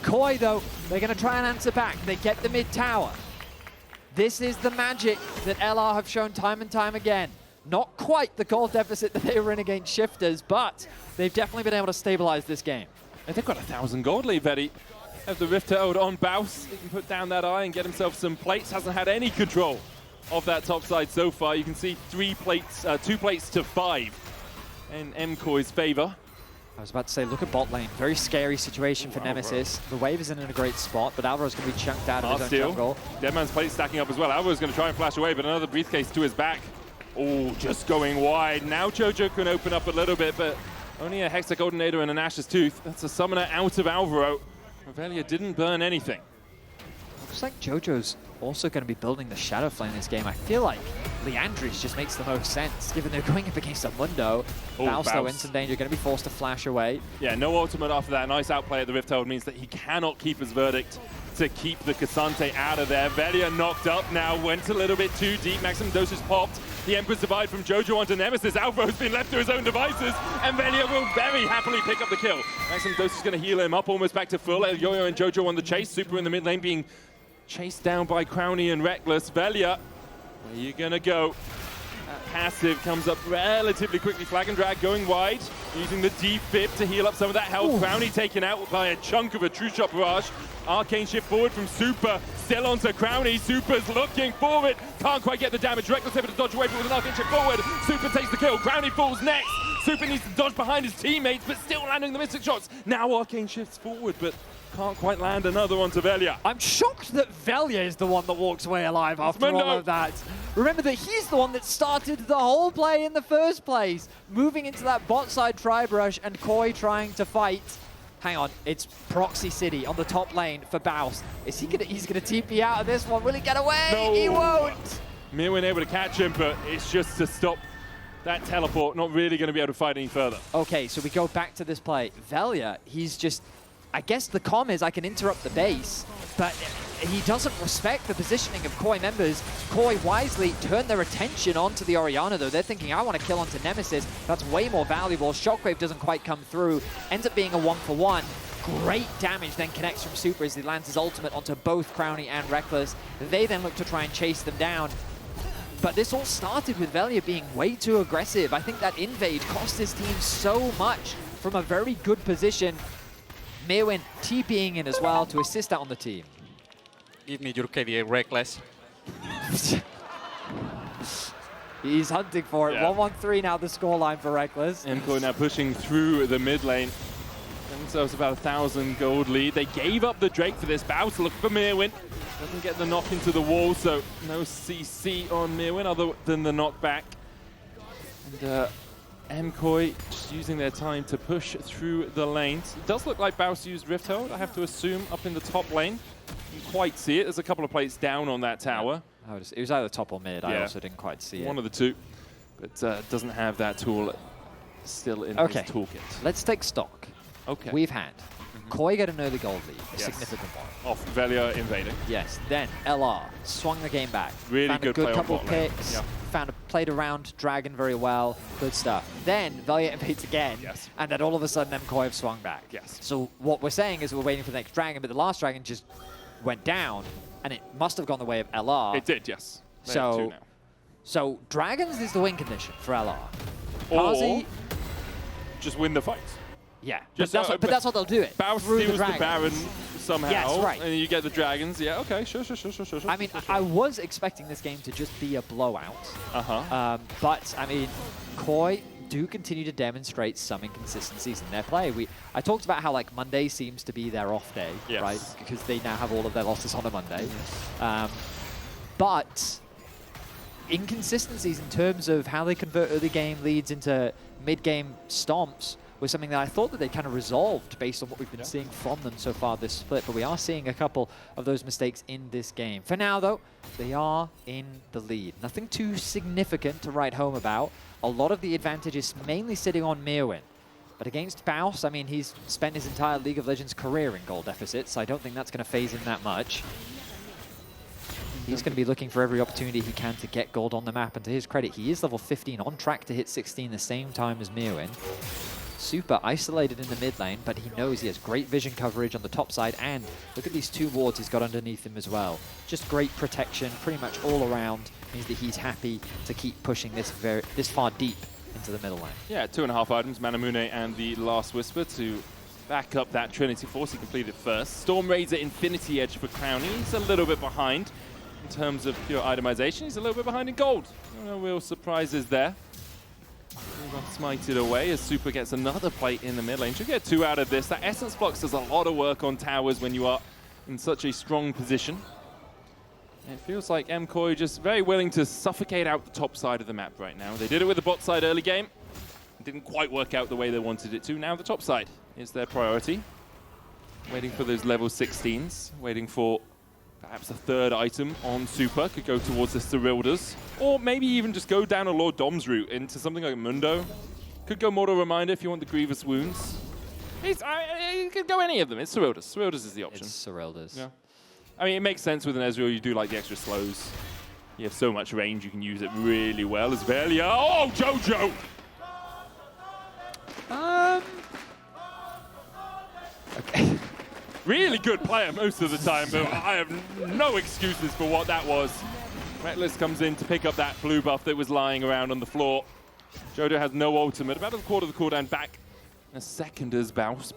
KOI, though, they're going to try and answer back. They get the mid tower. This is the magic that LR have shown time and time again. Not quite the goal deficit that they were in against Shifters, but they've definitely been able to stabilize this game. And they've got 1,000 gold lead, Vedi. Have the Rift Herald on Baus. He can put down that eye and get himself some plates. Hasn't had any control of that top side so far. You can see 2 plates to 5 in MKOI's favor. I was about to say, look at bot lane. Very scary situation for Nemesis. The wave isn't in a great spot, but Alvaro's going to be chunked out of his own jungle. Deadman's plate stacking up as well. Alvaro's going to try and flash away, but another briefcase to his back. Oh, just going wide. Now Jojo can open up a little bit, but only a Hexa Goldenator and an Ashes Tooth. That's a summoner out of Alvaro. Velja didn't burn anything. Looks like Jojo's also going to be building the Shadow Flame in this game. I feel like Leandris just makes the most sense, given they're going up against a Mundo. Baus, though, in some danger, going to be forced to flash away. Yeah, no ultimate after that. Nice outplay at the Rift Herald means that he cannot keep his verdict to keep the Cassante out of there. Velja knocked up now, went a little bit too deep. Maximum dosage popped. The Emperor's Divide from Jojo onto Nemesis. Alvaro's been left to his own devices, and Velja will very happily pick up the kill. Maximum dosage is going to heal him up almost back to full. Elyoya and Jojo on the chase. Supa in the mid lane being chased down by Crownie and Rekkles. Velja, where are you going to go? That passive comes up relatively quickly. Flag and drag going wide, using the defib to heal up some of that health. Crownie taken out by a chunk of a true shot barrage. Arcane shift forward from Supa, still onto Crownie. Supa's looking forward, can't quite get the damage. Rekkles able to dodge away, but with an arcane shift forward, Supa takes the kill. Crownie falls next. Supa needs to dodge behind his teammates, but still landing the mystic shots. Now arcane shifts forward, but can't quite land another one to Velja. I'm shocked that Velja is the one that walks away alive after all of that. Remember that he's the one that started the whole play in the first place. Moving into that bot side tri-brush and KOI trying to fight. Hang on, it's Proxy City on the top lane for Baus. Is he gonna, he's gonna TP out of this one. Will he get away? No. He won't. Myrwn able to catch him, but it's just to stop that teleport. Not really gonna be able to fight any further. Okay, so we go back to this play. Velja, he's just, I guess the comm is I can interrupt the base, but he doesn't respect the positioning of KOI members. KOI wisely turned their attention onto the Orianna, though. They're thinking, I want to kill onto Nemesis. That's way more valuable. Shockwave doesn't quite come through. Ends up being a 1-for-1. Great damage then connects from Supa as he lands his ultimate onto both Crownie and Rekkles. They then look to try and chase them down. But this all started with Velja being way too aggressive. I think that invade cost his team so much from a very good position. Myrwn TPing in as well to assist out on the team. Give me your KDA Rekkles. He's hunting for it. Yeah. 1-1-3 now the scoreline for Rekkles. MKOI now pushing through the mid lane. Themselves about 1,000 gold lead. They gave up the Drake for this. Baus look for Myrwn. Doesn't get the knock into the wall, so no CC on Myrwn other than the knockback. And MKOI just using their time to push through the lanes. It does look like Baus used Rift Herald, I have to assume, up in the top lane. You can quite see it. There's a couple of plates down on that tower. It was either top or mid. Yeah. I also didn't quite see it. One of the two, but doesn't have that tool still in his toolkit. Let's take stock. Okay. We've had KOI get an early gold lead, a significant one. Off Velja invading. Yes. Then LR swung the game back. Really found good a good play couple on of bot lane. picks. Played around Dragon very well. Good stuff. Then Velja invades again. Yes. And then all of a sudden MKOI have swung back. Yes. So what we're saying is we're waiting for the next Dragon, but the last Dragon just went down, and it must have gone the way of LR. It did, yes. They have two now. So Dragons is the win condition for LR. Or just win the fight. Yeah, Just, but that's how they'll do it. Baus through steals the the Baron somehow, yes, right. and you get the Dragons. Yeah, okay, sure. I mean, I was expecting this game to just be a blowout. But, I mean, KOI do continue to demonstrate some inconsistencies in their play. I talked about how, like, Monday seems to be their off day, right? Because they now have all of their losses on a Monday. But inconsistencies in terms of how they convert early game leads into mid-game stomps was something that I thought that they kind of resolved based on what we've been seeing from them so far this split, but we are seeing a couple of those mistakes in this game. For now, though, they are in the lead. Nothing too significant to write home about. A lot of the advantage is mainly sitting on Myrwn. But against Baus, I mean, he's spent his entire League of Legends career in goal deficits, so I don't think that's going to phase him that much. He's going to be looking for every opportunity he can to get gold on the map. And to his credit, he is level 15, on track to hit 16 the same time as Myrwn. Super isolated in the mid lane, but he knows he has great vision coverage on the top side. And look at these 2 wards he's got underneath him as well. Just great protection pretty much all around. Means that he's happy to keep pushing this far deep into the middle lane. Yeah, 2.5 items, Manamune and the Last Whisper to back up that Trinity Force. He completed first. Storm Raider Infinity Edge for Crownie. He's a little bit behind in terms of pure itemization. He's a little bit behind in gold. No real surprises there. He got smited away as Supa gets another plate in the mid lane. Should get 2 out of this. That Essence Flux does a lot of work on towers when you are in such a strong position. It feels like MKOI just very willing to suffocate out the top side of the map right now. They did it with the bot side early game. It didn't quite work out the way they wanted it to. Now the top side is their priority. Waiting for those level 16s. Waiting for perhaps a 3rd item on Supa. Could go towards the Cyrildas. Or maybe even just go down a Lord Dom's route into something like Mundo. Could go Mortal Reminder if you want the Grievous Wounds. You could go any of them. It's Cyrildas. Cyrildas is the option. It's Cyrildas. Yeah. I mean, it makes sense with an Ezreal. You do like the extra slows. You have so much range, you can use it really well as Velja. Oh, Jojo! Okay. Really good player most of the time, but I have no excuses for what that was. Rekkles comes in to pick up that blue buff that was lying around on the floor. Jojo has no ultimate. About a quarter of the cooldown back. A second as Baus.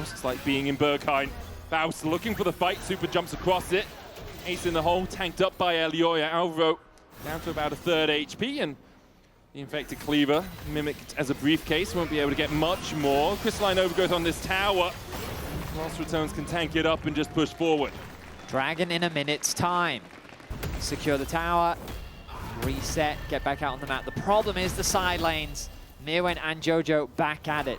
It's like being in Berghain. Baus looking for the fight. Supa jumps across it. Ace in the hole, tanked up by Elyoya. Alvaro down to about a 3rd HP, and the Infected Cleaver, mimicked as a briefcase, won't be able to get much more. Crystalline Overgrowth on this tower. Los Ratones can tank it up and just push forward. Dragon in a minute's time. Secure the tower, reset, get back out on the map. The problem is the side lanes. Myrwn and Jojo back at it,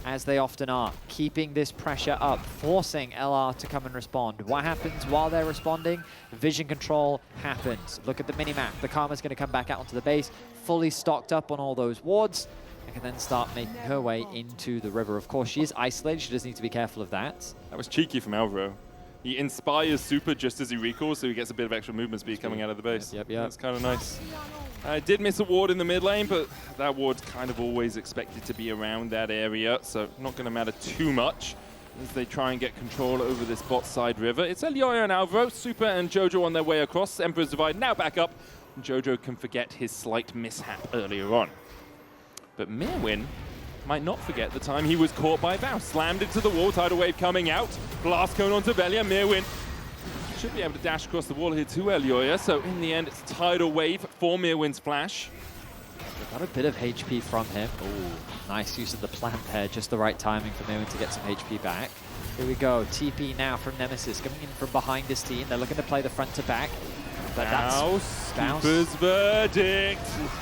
as they often are, keeping this pressure up, forcing LR to come and respond. What happens while they're responding? Vision control happens. Look at the minimap. The Karma's going to come back out onto the base, fully stocked up on all those wards, and can then start making her way into the river. Of course, she is isolated. She does need to be careful of that. That was cheeky from Alvaro. He inspires Supa just as he recalls, so he gets a bit of extra movement speed coming out of the base. Yep. That's kind of nice. I did miss a ward in the mid lane, but that ward's kind of always expected to be around that area, so not going to matter too much as they try and get control over this bot side river. It's Elyoya and Alvaro, Supa and Jojo on their way across. Emperor's Divide now back up. Jojo can forget his slight mishap earlier on. But Myrwn might not forget the time he was caught by Baus. Slammed into the wall, tidal wave coming out. Blast cone onto Velja. Myrwn should be able to dash across the wall here to Elyoya. So in the end, it's tidal wave for Myrwn's flash. Got a bit of HP from him. Ooh, nice use of the plant there. Just the right timing for Myrwn to get some HP back. Here we go. TP now from Nemesis coming in from behind his team. They're looking to play the front to back. But Baus, Supa's verdict.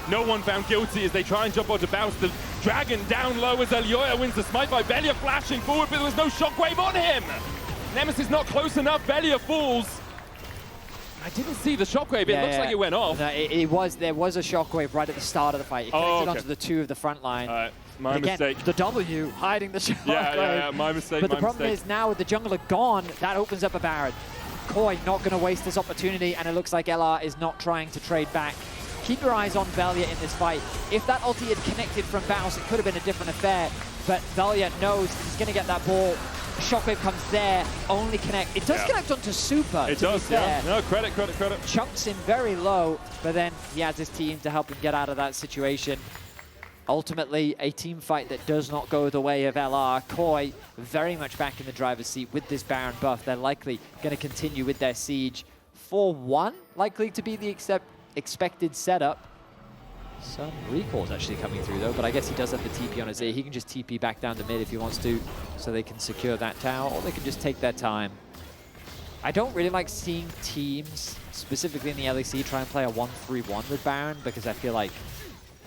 No one found guilty as they try and jump onto Baus. The dragon down low as Elyoya wins the smite by Velja flashing forward, but there was no shockwave on him. Nemesis not close enough. Velja falls. I didn't see the shockwave. It looks like it went off. No, there was a shockwave right at the start of the fight. It connected onto the 2 of the front line. All right, my mistake. The W hiding the shockwave. Yeah, my mistake. But the problem is now with the jungler gone, that opens up a Baron. KOI not going to waste this opportunity, and it looks like LR is not trying to trade back. Keep your eyes on Velja in this fight. If that ulti had connected from Baus, it could have been a different affair. But Velja knows he's going to get that ball. Shockwave comes there, only connect. It does connect onto Supa. It does, yeah. No, credit. Chunks him very low, but then he has his team to help him get out of that situation. Ultimately, a team fight that does not go the way of LR. KOI very much back in the driver's seat with this Baron buff. They're likely going to continue with their siege. 4-1 likely to be the expected setup. Some recalls actually coming through though, but I guess he does have the TP on Azir. He can just TP back down to mid if he wants to, so they can secure that tower, or they can just take their time. I don't really like seeing teams, specifically in the LEC, try and play a 1-3-1 with Baron, because I feel like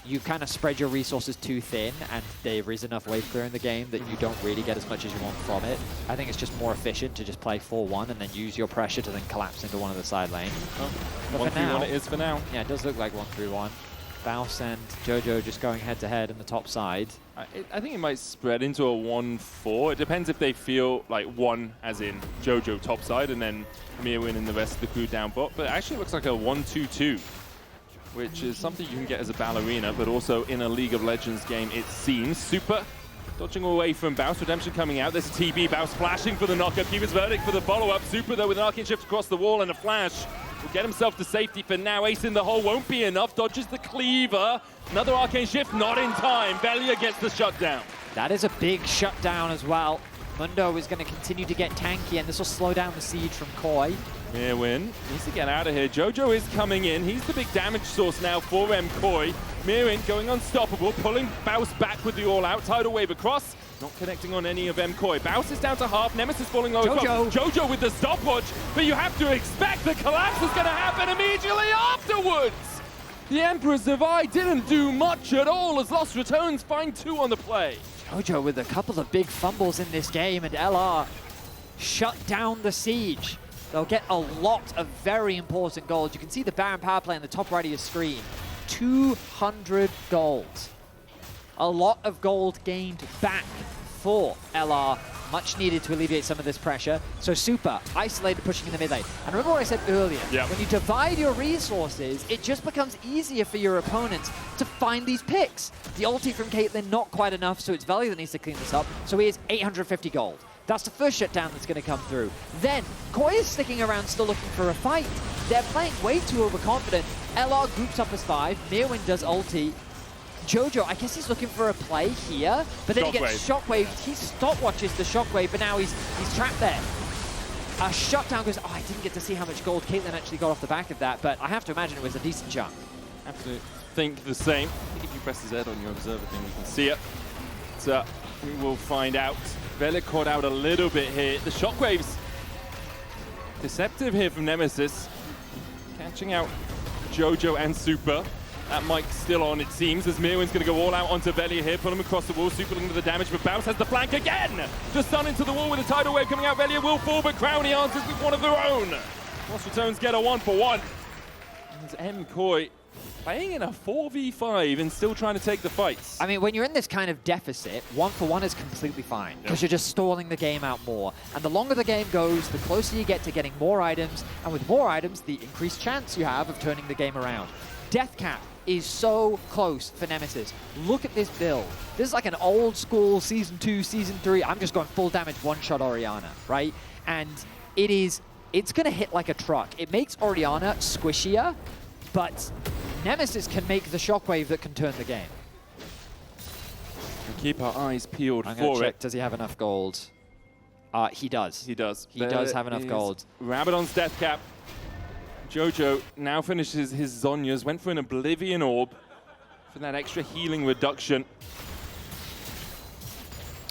you kind of spread your resources too thin, and there is enough wave clear in the game that you don't really get as much as you want from it. I think it's just more efficient to just play 4-1 and then use your pressure to then collapse into one of the side lanes. But 1-3-1 it is for now. Yeah, it does look like 1-3-1. Baus and Jojo just going head-to-head on the top side. I think it might spread into a 1-4. It depends if they feel like one, as in Jojo top side, and then Myrwn and the rest of the crew down bot. But it actually looks like a 1-2-2, which is something you can get as a ballerina, but also in a League of Legends game, it seems. Supa dodging away from Baus. Redemption coming out. There's a TB. Baus flashing for the knockup. Keep his verdict for the follow-up. Supa, though, with an arcane shift across the wall and a flash, will get himself to safety for now. Ace in the hole won't be enough. Dodges the cleaver. Another arcane shift, not in time. Velja gets the shutdown. That is a big shutdown as well. Mundo is going to continue to get tanky, and this will slow down the siege from KOI. Myrwn needs to get out of here. Jojo is coming in. He's the big damage source now for MKOI. Myrwn going unstoppable, pulling Baus back with the all-out. Tidal wave across, not connecting on any of MKOI. Baus is down to half. Nemesis falling low. Jojo with the stopwatch, but you have to expect the collapse is going to happen immediately afterwards. The Emperor's Divide didn't do much at all as Los Ratones find 2 on the play. Jojo with a couple of big fumbles in this game, and LR shut down the siege. They'll get a lot of very important gold. You can see the Baron power play on the top right of your screen. 200 gold. A lot of gold gained back for LR. Much needed to alleviate some of this pressure. So Supa, isolated, pushing in the mid lane. And remember what I said earlier, when you divide your resources, it just becomes easier for your opponents to find these picks. The ulti from Caitlyn, not quite enough, so it's Velja that needs to clean this up. So he has 850 gold. That's the first shutdown that's going to come through. Then, KOI is sticking around still looking for a fight. They're playing way too overconfident. LR groups up as 5. Myrwn does ulti. Jojo, I guess he's looking for a play here, but then he gets shockwaved. He stopwatches the shockwave, but now he's trapped there. A shutdown goes, I didn't get to see how much gold Caitlyn actually got off the back of that, but I have to imagine it was a decent chunk. I have to think the same. I think if you press Z on your observer thing, you can see it. So we will find out. Velja caught out a little bit here. The shockwaves deceptive here from Nemesis. Catching out Jojo and Supa. That mic's still on, it seems, as Myrwn's going to go all out onto Velja here, pull him across the wall. Supa looking for the damage, but Baus has the flank again! Just stun into the wall with a tidal wave coming out. Velja will fall, but Crownie answers with one of their own. Los Ratones get a 1-for-1. As MKOI playing in a 4v5 and still trying to take the fights. I mean, when you're in this kind of deficit, 1-for-1 is completely fine, because you're just stalling the game out more. And the longer the game goes, the closer you get to getting more items, and with more items, the increased chance you have of turning the game around. Death cap is so close for Nemesis. Look at this build. This is like an old school Season 2, Season 3. I'm just going full damage, one-shot Orianna, right? And it's going to hit like a truck. It makes Orianna squishier, but Nemesis can make the shockwave that can turn the game. We keep our eyes peeled I'm going to for check, it. does he have enough gold? He does. He does. He does have enough gold. Rabadon's death cap. Jojo now finishes his Zhonya's, went for an Oblivion Orb for that extra healing reduction.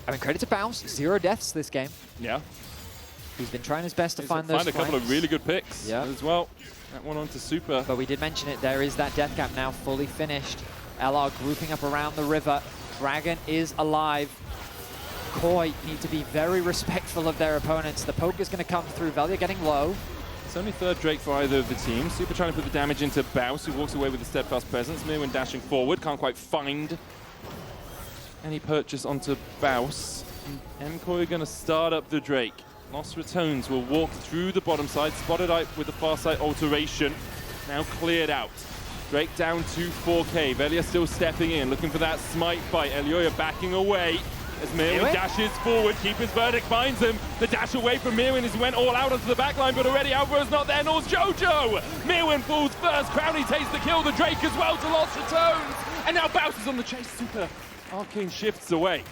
I mean, credit to Baus, 0 deaths this game. Yeah. He's been trying his best to find those a couple of really good picks as well. That one onto Supa. But we did mention it, there is that death cap now fully finished. LR grouping up around the river. Dragon is alive. KOI need to be very respectful of their opponents. The poke is going to come through. Velja getting low. It's only third Drake for either of the teams. Supa trying to put the damage into Baus, who walks away with a steadfast presence. Myrwn dashing forward, can't quite find any purchase onto Baus. MKOI going to start up the Drake. Los Ratones will walk through the bottom side, spotted out with the far side alteration. Now cleared out. Drake down to 4k. Velja still stepping in, looking for that smite bite. Elyoya backing away. As Myrwn dashes forward, keep his verdict, finds him. The dash away from Myrwn as he went all out onto the backline, but already Alvaro's not there, nor's Jojo! Myrwn falls first, Crownie takes the kill, the Drake as well to Los Ratones! And now Baus is on the chase, Supa. Arcane shifts away.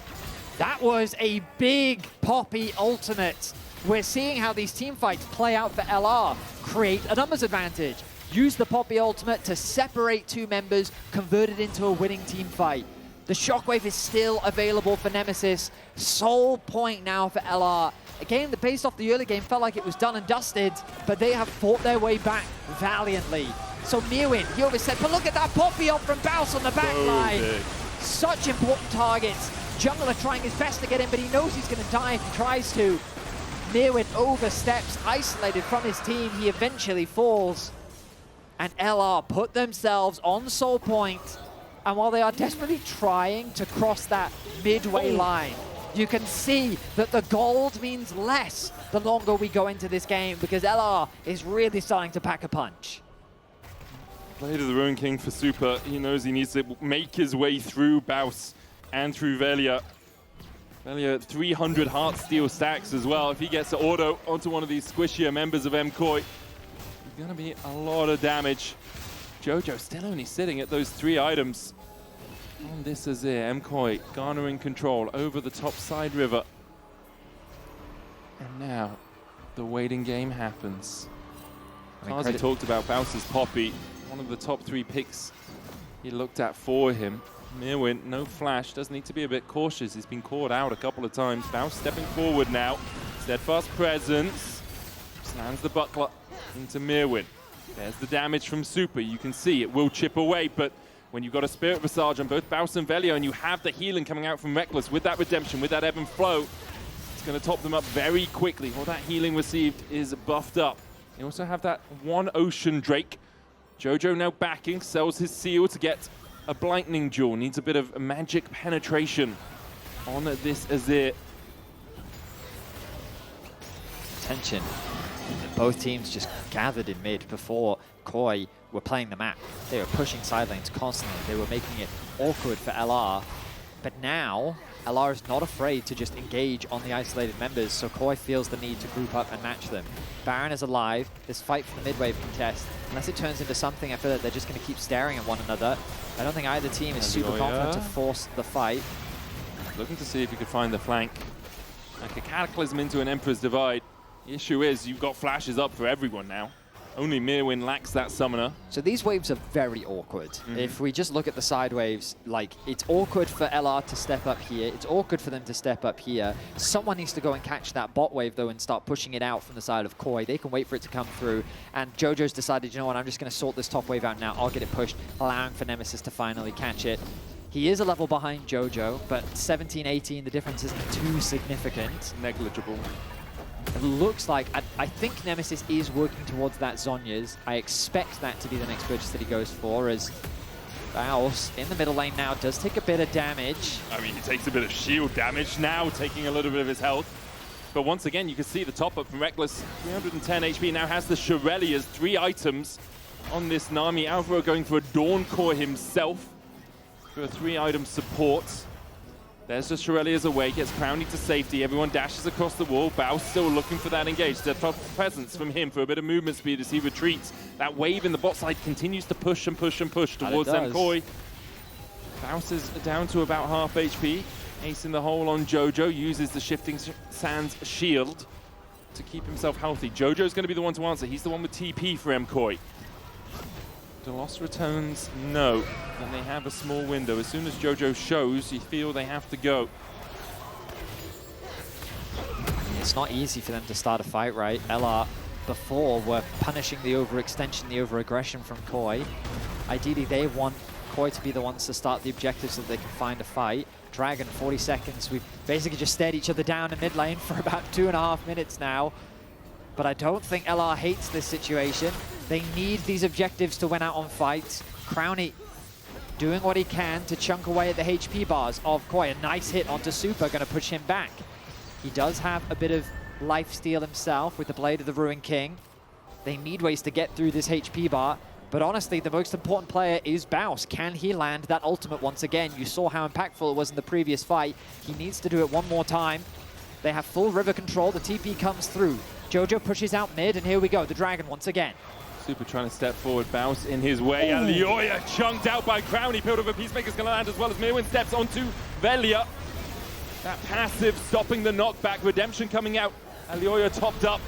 That was a big Poppy ultimate. We're seeing how these team fights play out for LR. Create a numbers advantage. Use the Poppy ultimate to separate 2 members, convert it into a winning team fight. The shockwave is still available for Nemesis. Sole point now for LR. A game that based off the early game felt like it was done and dusted, but they have fought their way back valiantly. So Myrwn, he always said, but look at that Poppy up from Baus on the back line. Such important targets. Jungler trying his best to get in, but he knows he's going to die if he tries to. Myrwn oversteps, isolated from his team. He eventually falls. and LR put themselves on Soul Point. And while they are desperately trying to cross that midway line, you can see that the gold means less the longer we go into this game, because LR is really starting to pack a punch. Blade of the Ruin King for Supa. He knows he needs to make his way through Baus and through Velja. Velja 300 Heartsteel stacks as well. If he gets to auto onto one of these squishier members of MKOI, it's going to be a lot of damage. Jojo still only sitting at those 3 items on this Azir. MKOI garnering control over the top side river. And now the waiting game happens. Carzzy talked about Baus's Poppy, one of the top 3 picks he looked at for him. Myrwn, no flash, does need to be a bit cautious. He's been caught out a couple of times. Baus stepping forward now. Steadfast presence. Slams the buckler into Myrwn. There's the damage from Supa. You can see it will chip away, but when you've got a Spirit Visage on both Baus and Velja, and you have the healing coming out from Rekkles with that redemption, with that ebb and flow, it's going to top them up very quickly. All that healing received is buffed up. You also have that one Ocean Drake. Jojo now backing, sells his seal to get a Lightning Jewel. Needs a bit of magic penetration on this Azir. Tension. Both teams just gathered in mid before KOI were playing the map. They were pushing side lanes constantly. They were making it awkward for LR. But now, LR is not afraid to just engage on the isolated members, so KOI feels the need to group up and match them. Baron is alive. This fight for the mid-wave contest, unless it turns into something, I feel that they're just going to keep staring at one another. I don't think either team is super confident to force the fight. Looking to see if he could find the flank. Like a Cataclysm into an Emperor's Divide. The issue is, you've got flashes up for everyone now. Only Myrwn lacks that summoner. So these waves are very awkward. If we just look at the side waves, like, it's awkward for LR to step up here. It's awkward for them to step up here. Someone needs to go and catch that bot wave, though, and start pushing it out from the side of KOI. They can wait for it to come through. And Jojo's decided, you know what, I'm just going to sort this top wave out now. I'll get it pushed, allowing for Nemesis to finally catch it. He is a level behind Jojo, but 17-18, the difference isn't too significant. Negligible. It looks like, I think Nemesis is working towards that Zhonya's. I expect that to be the next purchase that he goes for, as Baus in the middle lane now does take a bit of damage. I mean, he takes a bit of shield damage now, taking a little bit of his health. But once again, you can see the top up from Rekkles. 310 HP, now has the Shirelia's 3 items on this Nami. Alvaro going for a Dawn Core himself for a 3-item support. There's the Shirelia's away, gets Crownie to safety. Everyone dashes across the wall. Baus still looking for that engage. The presence from him for a bit of movement speed as he retreats. That wave in the bot side continues to push and push and push towards MKOI. Baus is down to about half HP. Ace in the hole on Jojo. Uses the Shifting Sands shield to keep himself healthy. Jojo's going to be the one to answer. He's the one with TP for MKOI. The Los Ratones, no. And they have a small window. As soon as Jojo shows, you feel they have to go. It's not easy for them to start a fight, right? LR before were punishing the overextension, the overaggression from KOI. Ideally, they want KOI to be the ones to start the objective so that they can find a fight. Dragon, 40 seconds. We've basically just stared each other down in mid lane for about 2.5 minutes now. But I don't think LR hates this situation. They need these objectives to win out on fights. Crownie doing what he can to chunk away at the HP bars of KOI. A nice hit onto Supa, going to push him back. He does have a bit of lifesteal himself with the Blade of the Ruin King. They need ways to get through this HP bar. But honestly, the most important player is Baus. Can he land that ultimate once again? You saw how impactful it was in the previous fight. He needs to do it one more time. They have full river control. The TP comes through. Jojo pushes out mid, and here we go. The Dragon once again. Supa trying to step forward, Baus in his way. Elyoya chunked out by Crownie. Build over Peacemaker's going to land as well as Myrwn steps onto Velja. That passive stopping the knockback. Redemption coming out. Elyoya topped up.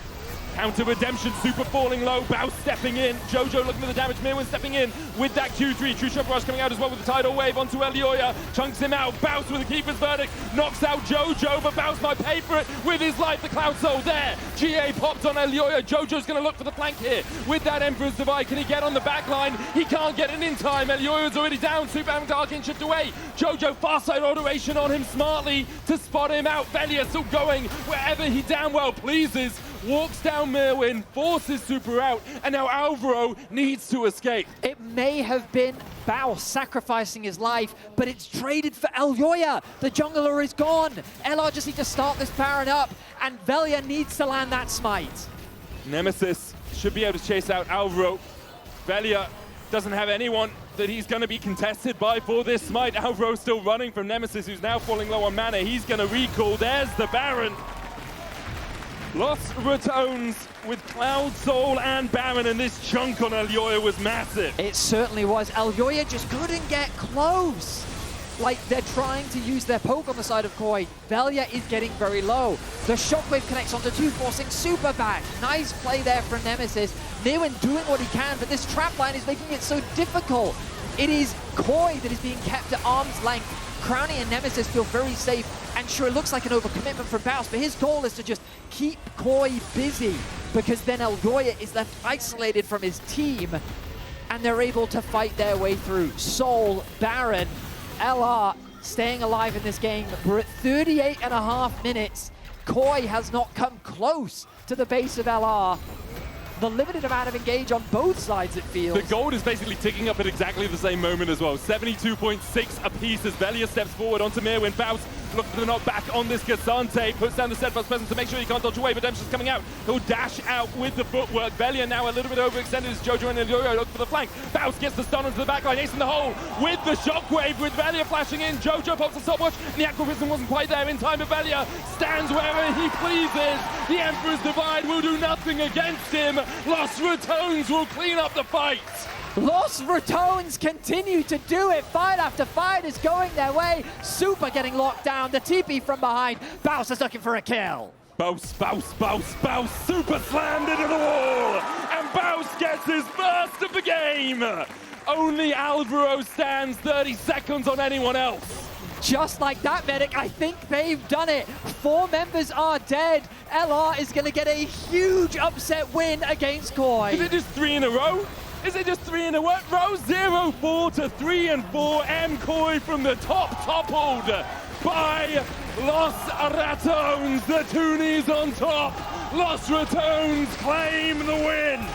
Counter redemption, Supa falling low, Baus stepping in, Jojo looking for the damage, Myrwn stepping in with that Q3, True Shot Rush coming out as well with the tidal wave onto Elyoya, chunks him out, Baus with a keeper's verdict, knocks out Jojo, but Baus might pay for it with his life, the Cloud Soul there, GA popped on Elyoya, Jojo's going to look for the flank here with that Emperor's Divide, can he get on the back line? He can't get it in time, Elyoya's already down, Supa having to arcane shift away, Jojo far side automation on him smartly to spot him out, Velja still going wherever he damn well pleases, walks down Myrwn, forces Supa out, and now Alvaro needs to escape. It may have been Baus sacrificing his life, but it's traded for Elyoya. The jungler is gone. LR just need to start this Baron up, and Velja needs to land that smite. Nemesis should be able to chase out Alvaro. Velja doesn't have anyone that he's going to be contested by for this smite. Alvaro still running from Nemesis, who's now falling low on mana. He's going to recall. There's the Baron. Los Ratones with Cloud Soul and Baron, and this chunk on Elyoya was massive. It certainly was. Elyoya just couldn't get close. Like, they're trying to use their poke on the side of KOI. Velja is getting very low. The shockwave connects onto two, forcing Supa back. Nice play there from Nemesis. Myrwn doing what he can, but this trap line is making it so difficult. It is KOI that is being kept at arm's length. Crownie and Nemesis feel very safe, and sure, it looks like an overcommitment from Baus, but his goal is to just keep KOI busy, because then Elyoya is left isolated from his team, and they're able to fight their way through. Soul, Baron, LR staying alive in this game. We're at 38.5 minutes. KOI has not come close to the base of LR. The limited amount of engage on both sides, it feels. The gold is basically ticking up at exactly the same moment as well. 72.6 apiece as Velja steps forward onto Myrwn. Baus looking for the knock back on this Carzzy. Puts down the steadfast presence to make sure he can't dodge away. Redemption's coming out. He'll dash out with the footwork. Velja now a little bit overextended as Jojopyun and Elyoya look for the flank. Baus gets the stun onto the backline, ace in the hole with the shockwave with Velja flashing in. Jojo pops the stopwatch, and the Aquavism wasn't quite there in time, but Velja stands wherever he pleases. The Emperor's Divide will do nothing against him. Los Ratones will clean up the fight. Los Ratones continue to do it. Fight after fight is going their way. Supa getting locked down. The TP from behind. Baus is looking for a kill. Baus, Baus, Baus, Baus. Super slammed into the wall. And Baus gets his first of the game. Only Alvaro stands 30 seconds on anyone else. Just like that, Medic, I think they've done it. 4 members are dead. LR is going to get a huge upset win against KOI. Is it just 3 in a row? Is it just 3 in a row? 0-4 to 3-4. MKOI from the top, toppled by Los Ratones. The Toonies on top. Los Ratones claim the win.